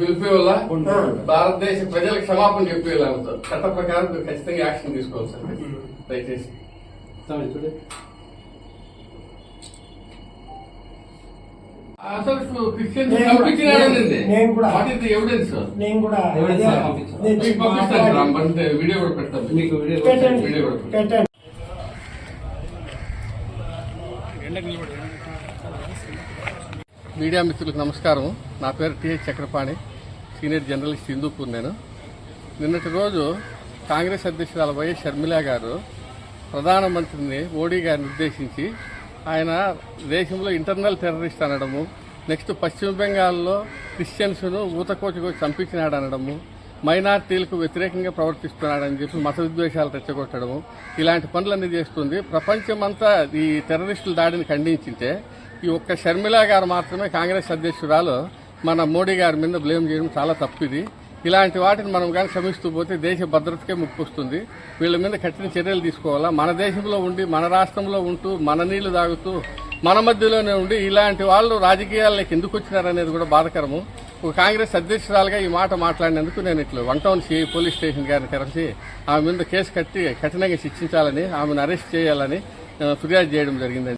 పిలిపేవాళ్ళ భారతదేశ ప్రజలకు క్షమాపణ చెప్పేయాలి చట్ట ప్రకారం ఖచ్చితంగా యాక్షన్ తీసుకోవాలి సార్ దయచేసి. అసలు క్రిస్టియన్స్ పంపించినాడనండి వాట్ ఈస్ ది ఎవిడెన్స్? నేను కూడా పంపిస్తాను వీడియో కూడా పెడతాను మీకు వీడియో కూడా. మీడియా మిత్రులకు నమస్కారం. నా పేరు T H Chakrapani, senior journalist Hindupur. నేను నిన్నటి రోజు కాంగ్రెస్ అధ్యక్షురాలు వైఎస్ షర్మిల గారు ప్రధానమంత్రిని మోడీ గారిని ఉద్దేశించి ఆయన దేశంలో ఇంటర్నల్ టెర్రరిస్ట్ అనడము, నెక్స్ట్ పశ్చిమ బెంగాల్లో క్రిస్టియన్స్ను ఊతకోటి చంపించినాడు అనడము, మైనార్టీలకు వ్యతిరేకంగా ప్రవర్తిస్తున్నాడని చెప్పి మత విద్వేషాలు రెచ్చగొట్టడము, ఇలాంటి పనులన్నీ చేస్తుంది. ప్రపంచమంతా ఈ టెర్రరిస్టుల దాడిని ఖండించింటే ఈ ఒక్క షర్మిల గారు మాత్రమే కాంగ్రెస్ అధ్యక్షురాలు మన మోడీ గారి మీద బ్లేమ్ చేయడం చాలా తప్పిది. ఇలాంటి వాటిని మనం కానీ శ్రమిస్తూ పోతే దేశ భద్రతకే ముప్పు వస్తుంది. వీళ్ళ మీద కఠిన చర్యలు తీసుకోవాలా. మన దేశంలో ఉండి మన రాష్ట్రంలో ఉంటూ మన నీళ్లు తాగుతూ మన మధ్యలోనే ఉండి ఇలాంటి వాళ్ళు రాజకీయాల్లోకి ఎందుకు వచ్చినారనేది కూడా బాధకరము. ఒక కాంగ్రెస్ అధ్యక్షురాలుగా ఈ మాట మాట్లాడినందుకు నేను ఇట్లా 1 టౌన్ సిఐ పోలీస్ స్టేషన్ గారిని కలిసి ఆమె మీద కేసు కట్టి కఠినంగా శిక్షించాలని, ఆమెను అరెస్ట్ చేయాలని ఫిర్యాదు చేయడం జరిగింది.